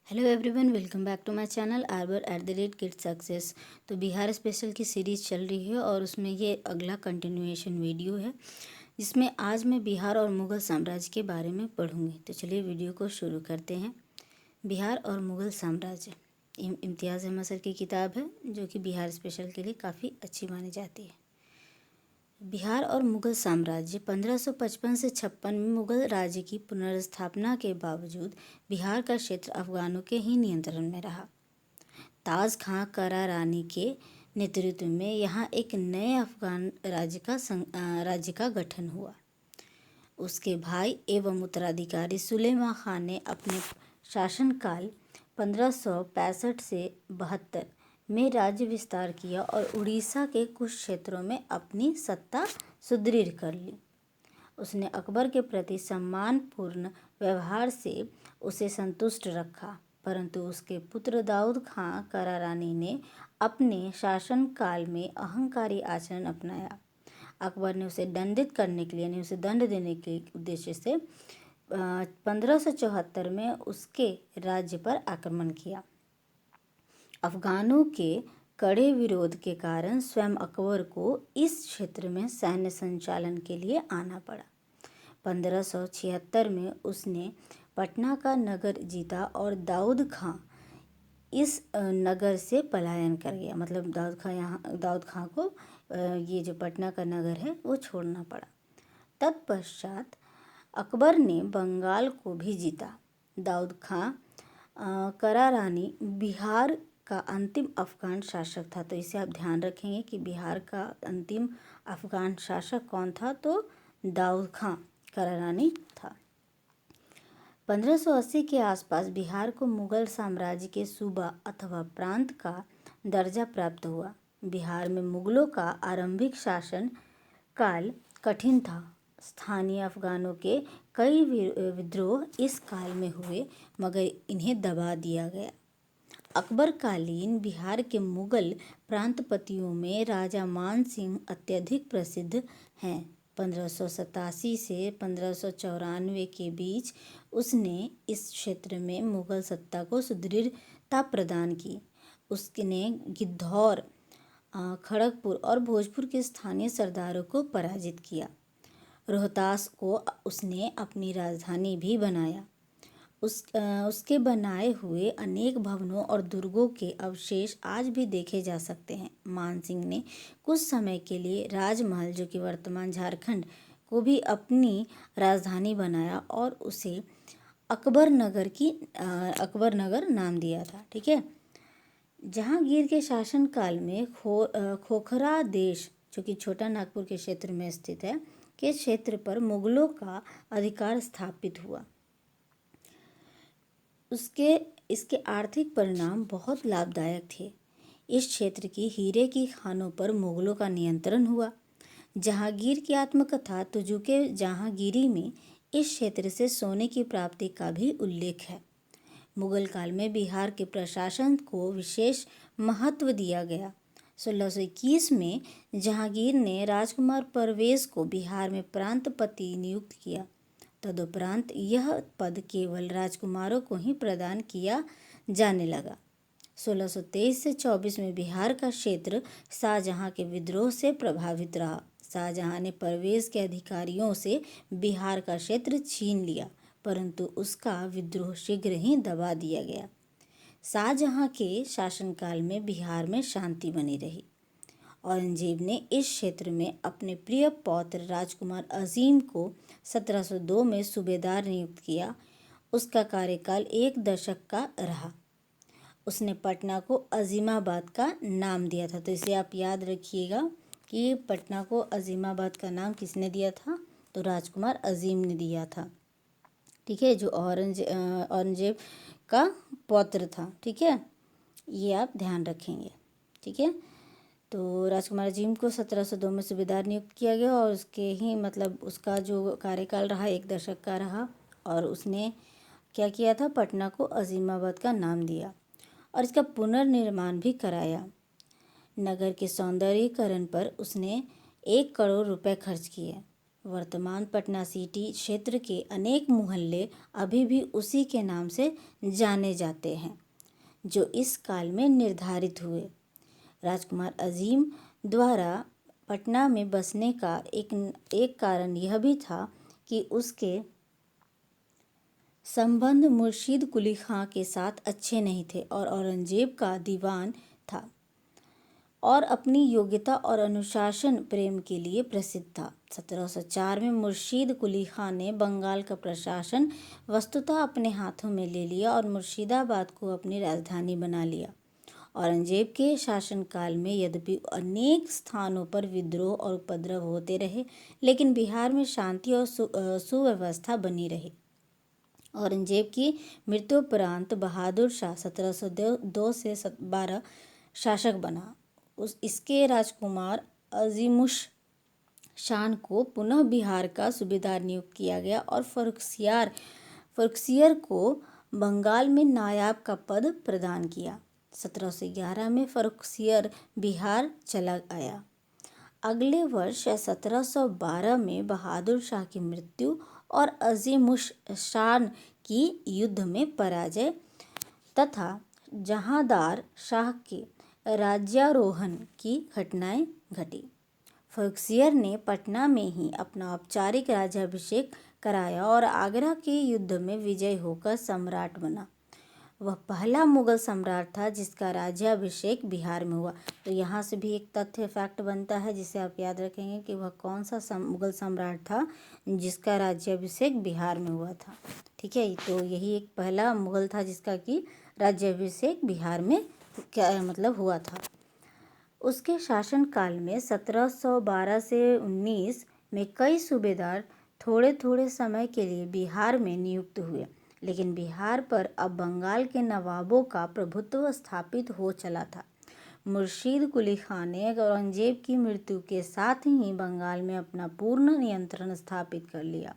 Hello everyone, welcome back to my channel arbor@kids success. तो Bihar special की series चल रही है और उसमें ये अगला कंटिन्यूएशन वीडियो है जिसमें आज मैं बिहार और मुग़ल साम्राज्य के बारे में पढ़ूंगी। तो चलिए वीडियो को शुरू करते हैं। बिहार और मुग़ल साम्राज्य इम्तियाज़ अहमद सर की किताब है जो कि बिहार स्पेशल के लिए काफ़ी अच्छी मानी जाती है। बिहार और मुग़ल साम्राज्य 1555 से 56 में मुग़ल राज्य की पुनर्स्थापना के बावजूद बिहार का क्षेत्र अफ़गानों के ही नियंत्रण में रहा। ताज खां करारानी के नेतृत्व में यहाँ एक नए अफ़गान राज्य का गठन हुआ। उसके भाई एवं उत्तराधिकारी सुलेमान खान ने अपने शासनकाल 1565 से 72 में राज्य विस्तार किया और उड़ीसा के कुछ क्षेत्रों में अपनी सत्ता सुदृढ़ कर ली। उसने अकबर के प्रति सम्मानपूर्ण व्यवहार से उसे संतुष्ट रखा, परंतु उसके पुत्र दाऊद खां करारानी ने अपने शासनकाल में अहंकारी आचरण अपनाया। अकबर ने उसे दंडित करने के लिए यानी उसे दंड देने के उद्देश्य से 1574 में उसके राज्य पर आक्रमण किया। अफगानों के कड़े विरोध के कारण स्वयं अकबर को इस क्षेत्र में सैन्य संचालन के लिए आना पड़ा। 1576 में उसने पटना का नगर जीता और दाऊद खां इस नगर से पलायन कर गया। मतलब दाऊद खां को ये जो पटना का नगर है वो छोड़ना पड़ा। तत्पश्चात अकबर ने बंगाल को भी जीता। दाऊद खां करारानी बिहार का अंतिम अफगान शासक था। तो इसे आप ध्यान रखेंगे कि बिहार का अंतिम अफगान शासक कौन था, तो दाऊद खां करारानी था। 1580 के आसपास बिहार को मुगल साम्राज्य के सूबा अथवा प्रांत का दर्जा प्राप्त हुआ। बिहार में मुगलों का आरंभिक शासन काल कठिन था। स्थानीय अफगानों के कई विद्रोह इस काल में हुए, मगर इन्हें दबा दिया गया। अकबरकालीन बिहार के मुगल प्रांतपतियों में राजा मान सिंह अत्यधिक प्रसिद्ध हैं। 1587 से 1594 के बीच उसने इस क्षेत्र में मुगल सत्ता को सुदृढ़ता प्रदान की। उसने गिद्धौर, खड़गपुर और भोजपुर के स्थानीय सरदारों को पराजित किया। रोहतास को उसने अपनी राजधानी भी बनाया। उसके बनाए हुए अनेक भवनों और दुर्गों के अवशेष आज भी देखे जा सकते हैं। मानसिंह ने कुछ समय के लिए राजमहल, जो कि वर्तमान झारखंड, को भी अपनी राजधानी बनाया और उसे अकबर नगर नाम दिया था। ठीक है। जहांगीर के शासनकाल में खोखरा देश, जो कि छोटा नागपुर के क्षेत्र में स्थित है, के क्षेत्र पर मुगलों का अधिकार स्थापित हुआ। इसके आर्थिक परिणाम बहुत लाभदायक थे। इस क्षेत्र की हीरे की खानों पर मुगलों का नियंत्रण हुआ। जहांगीर की आत्मकथा तुजुके जहांगीरी में इस क्षेत्र से सोने की प्राप्ति का भी उल्लेख है। मुगल काल में बिहार के प्रशासन को विशेष महत्व दिया गया। 1621 में जहांगीर ने राजकुमार परवेज को बिहार में प्रांतपति नियुक्त किया। तदुपरांत यह पद केवल राजकुमारों को ही प्रदान किया जाने लगा। 1623 से 24 में बिहार का क्षेत्र शाहजहां के विद्रोह से प्रभावित रहा। शाहजहां ने परवेज के अधिकारियों से बिहार का क्षेत्र छीन लिया, परंतु उसका विद्रोह शीघ्र ही दबा दिया गया। शाहजहां के शासनकाल में बिहार में शांति बनी रही। औरंगजेब ने इस क्षेत्र में अपने प्रिय पौत्र राजकुमार अजीम को 1702 में सूबेदार नियुक्त किया। उसका कार्यकाल 1 दशक का रहा। उसने पटना को अजीमाबाद का नाम दिया था। तो इसे आप याद रखिएगा कि पटना को अजीमाबाद का नाम किसने दिया था, तो राजकुमार अजीम ने दिया था। ठीक है, जो औरंगजेब का पौत्र था। ठीक है, ये आप ध्यान रखेंगे। ठीक है, तो राजकुमार अजीम को 1702 में सूबेदार नियुक्त किया गया और उसका जो कार्यकाल रहा 1 दशक का रहा। और उसने क्या किया था, पटना को अजीमाबाद का नाम दिया और इसका पुनर्निर्माण भी कराया। नगर के सौंदर्यीकरण पर उसने 1 करोड़ रुपए खर्च किए। वर्तमान पटना सिटी क्षेत्र के अनेक मोहल्ले अभी भी उसी के नाम से जाने जाते हैं जो इस काल में निर्धारित हुए। राजकुमार अजीम द्वारा पटना में बसने का एक कारण यह भी था कि उसके संबंध मुर्शीद कुली खां के साथ अच्छे नहीं थे और औरंगजेब का दीवान था और अपनी योग्यता और अनुशासन प्रेम के लिए प्रसिद्ध था। 1704 में मुर्शीद कुली खां ने बंगाल का प्रशासन वस्तुतः अपने हाथों में ले लिया और मुर्शिदाबाद को अपनी राजधानी बना लिया। औरंगजेब के शासनकाल में यद्यपि अनेक स्थानों पर विद्रोह और उपद्रव होते रहे, लेकिन बिहार में शांति और सुव्यवस्था बनी रही। औरंगजेब की मृत्युपरांत बहादुर शाह 1702 से 12 शासक बना। इसके राजकुमार अजीमुश शान को पुनः बिहार का सूबेदार नियुक्त किया गया और फर्रुखसियर को बंगाल में नायाब का पद प्रदान किया। 1711 में फर्रुखसियर बिहार चला आया। अगले वर्ष 1712 में बहादुर शाह की मृत्यु और अजीमुश शान की युद्ध में पराजय तथा जहांदार शाह के राज्यारोहण की घटनाएं घटी। फर्रुखसियर ने पटना में ही अपना औपचारिक राज्याभिषेक कराया और आगरा के युद्ध में विजयी होकर सम्राट बना। वह पहला मुगल सम्राट था जिसका राज्याभिषेक बिहार में हुआ। तो यहाँ से भी एक तथ्य फैक्ट बनता है जिसे आप याद रखेंगे कि वह कौन सा मुगल सम्राट था जिसका राज्याभिषेक बिहार में हुआ था। ठीक है, तो यही एक पहला मुगल था जिसका कि राज्याभिषेक बिहार में क्या मतलब हुआ था। उसके शासनकाल में 1712 से 19 में कई सूबेदार थोड़े थोड़े समय के लिए बिहार में नियुक्त हुए, लेकिन बिहार पर अब बंगाल के नवाबों का प्रभुत्व स्थापित हो चला था। मुर्शीद कुली खां ने औरंगजेब की मृत्यु के साथ ही बंगाल में अपना पूर्ण नियंत्रण स्थापित कर लिया।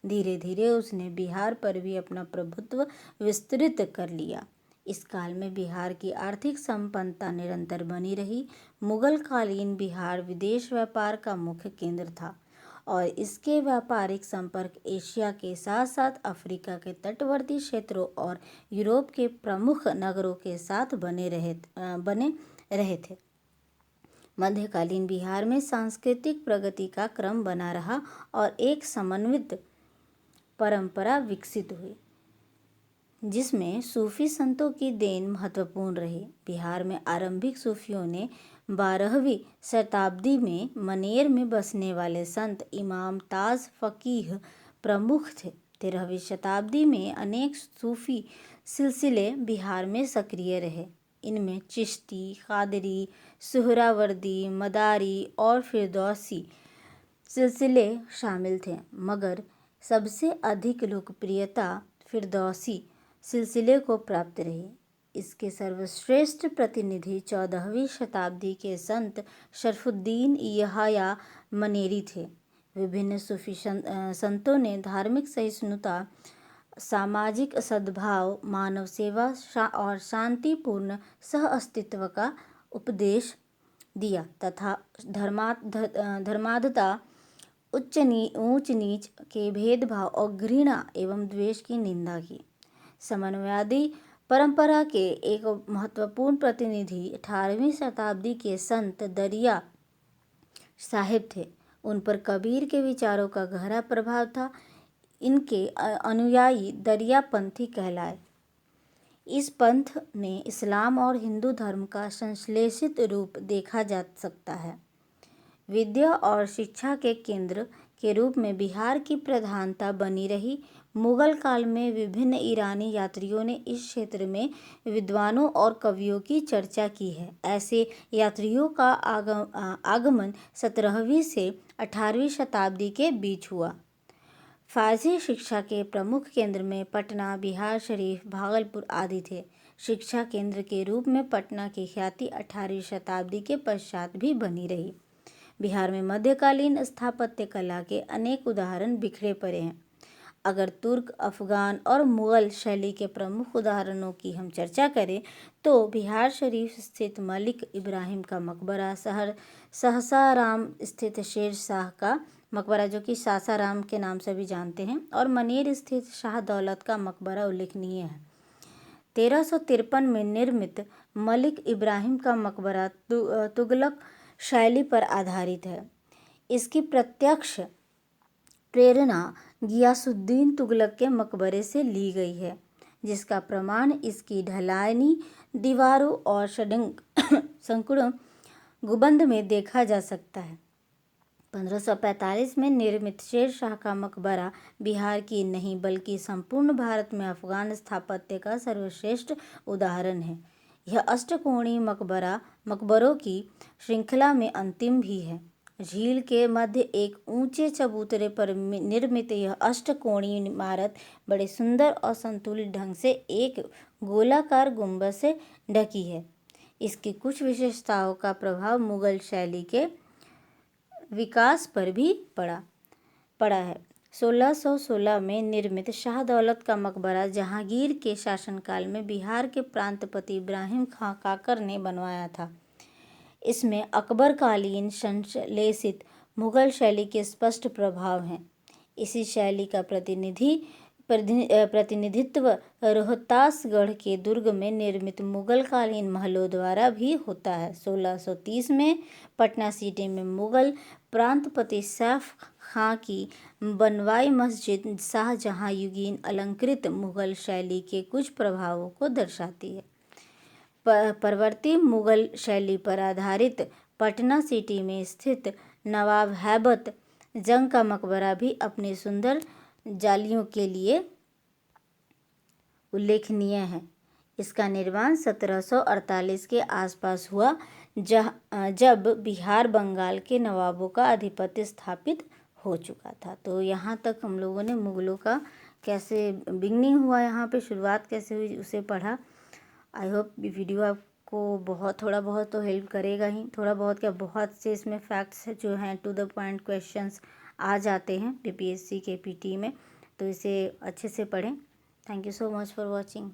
धीरे धीरे उसने बिहार पर भी अपना प्रभुत्व विस्तृत कर लिया। इस काल में बिहार की आर्थिक संपन्नता निरंतर बनी रही। मुगल कालीन बिहार विदेश व्यापार का मुख्य केंद्र था और इसके व्यापारिक संपर्क एशिया के साथ साथ अफ्रीका के तटवर्ती क्षेत्रों और यूरोप के प्रमुख नगरों के साथ बने रहे थे। मध्यकालीन बिहार में सांस्कृतिक प्रगति का क्रम बना रहा और एक समन्वित परंपरा विकसित हुई जिसमें सूफी संतों की देन महत्वपूर्ण रही। बिहार में आरंभिक सूफियों ने 12वीं शताब्दी में मनेर में बसने वाले संत इमाम ताज फकीह प्रमुख थे। 13वीं शताब्दी में अनेक सूफी सिलसिले बिहार में सक्रिय रहे। इनमें चिश्ती, कादरी, सुहरावर्दी, मदारी और फिरदौसी सिलसिले शामिल थे, मगर सबसे अधिक लोकप्रियता फिरदौसी सिलसिले को प्राप्त रही। इसके सर्वश्रेष्ठ प्रतिनिधि 14वीं शताब्दी के संत शरफुद्दीन यहया मनेरी थे। विभिन्न सूफी संतों ने धार्मिक सहिष्णुता, सामाजिक सद्भाव, मानव सेवा और शांतिपूर्ण सहअस्तित्व का उपदेश दिया तथा धर्मांधता, ऊंच नीच के भेदभाव और घृणा एवं द्वेष की निंदा की। समन्वयवादी परंपरा के एक महत्वपूर्ण प्रतिनिधि 18वीं शताब्दी के संत दरिया साहिब थे। उन पर कबीर के विचारों का गहरा प्रभाव था। इनके अनुयायी दरिया पंथी कहलाए। इस पंथ में इस्लाम और हिंदू धर्म का संश्लेषित रूप देखा जा सकता है। विद्या और शिक्षा के केंद्र के रूप में बिहार की प्रधानता बनी रही। मुगल काल में विभिन्न ईरानी यात्रियों ने इस क्षेत्र में विद्वानों और कवियों की चर्चा की है। ऐसे यात्रियों का आगमन 17वीं से 18वीं शताब्दी के बीच हुआ। फारसी शिक्षा के प्रमुख केंद्र में पटना, बिहार शरीफ, भागलपुर आदि थे। शिक्षा केंद्र के रूप में पटना की ख्याति 18वीं शताब्दी के पश्चात भी बनी रही। बिहार में मध्यकालीन स्थापत्य कला के अनेक उदाहरण बिखरे पड़े हैं। अगर तुर्क, अफगान और मुगल शैली के प्रमुख उदाहरणों की हम चर्चा करें तो बिहार शरीफ स्थित मलिक इब्राहिम का मकबरा, सासाराम स्थित शेर शाह का मकबरा जो कि सासाराम के नाम से भी जानते हैं, और मनेर स्थित शाह दौलत का मकबरा उल्लेखनीय है। 1353 में निर्मित मलिक इब्राहिम का मकबरा तुगलक शैली पर आधारित है। इसकी प्रत्यक्ष प्रेरणा गियासुद्दीन तुगलक के मकबरे से ली गई है, जिसका प्रमाण इसकी ढलानी दीवारों और संकुड़ों गुंबद में देखा जा सकता है। 1545 में निर्मित शेर शाह का मकबरा बिहार की नहीं बल्कि संपूर्ण भारत में अफगान स्थापत्य का सर्वश्रेष्ठ उदाहरण है। यह अष्टकोणीय मकबरा मकबरों की श्रृंखला में अंतिम भी है। झील के मध्य एक ऊंचे चबूतरे पर निर्मित यह अष्टकोणीय इमारत बड़े सुंदर और संतुलित ढंग से एक गोलाकार गुंबद से ढकी है। इसकी कुछ विशेषताओं का प्रभाव मुगल शैली के विकास पर भी पड़ा है। 1616 में निर्मित शाह दौलत का मकबरा जहांगीर के शासनकाल में बिहार के प्रांतपति इब्राहिम खां काकर ने बनवाया था। इसमें अकबरकालीन संश्लेषित मुगल शैली के स्पष्ट प्रभाव हैं। इसी शैली का प्रतिनिधित्व रोहतासगढ़ के दुर्ग में निर्मित मुगलकालीन महलों द्वारा भी होता है। 1630 में पटना सिटी में मुगल प्रांतपति सैफ खां की बनवाई मस्जिद शाहजहांयुगीन अलंकृत मुगल शैली के कुछ प्रभावों को दर्शाती है। परवर्ती मुगल शैली पर आधारित पटना सिटी में स्थित नवाब हैबत जंग का मकबरा भी अपनी सुंदर जालियों के लिए उल्लेखनीय है। इसका निर्माण 1748 के आसपास हुआ, जब बिहार बंगाल के नवाबों का आधिपत्य स्थापित हो चुका था। तो यहाँ तक हम लोगों ने मुगलों का कैसे बिगनिंग हुआ, यहाँ पे शुरुआत कैसे हुई, उसे पढ़ा। आई होप ये वीडियो आपको थोड़ा बहुत तो हेल्प करेगा ही। थोड़ा बहुत क्या, बहुत से इसमें फैक्ट्स जो हैं टू द पॉइंट क्वेश्चंस आ जाते हैं बीपीएससी के पीटी में, तो इसे अच्छे से पढ़ें। Thank you so much for watching.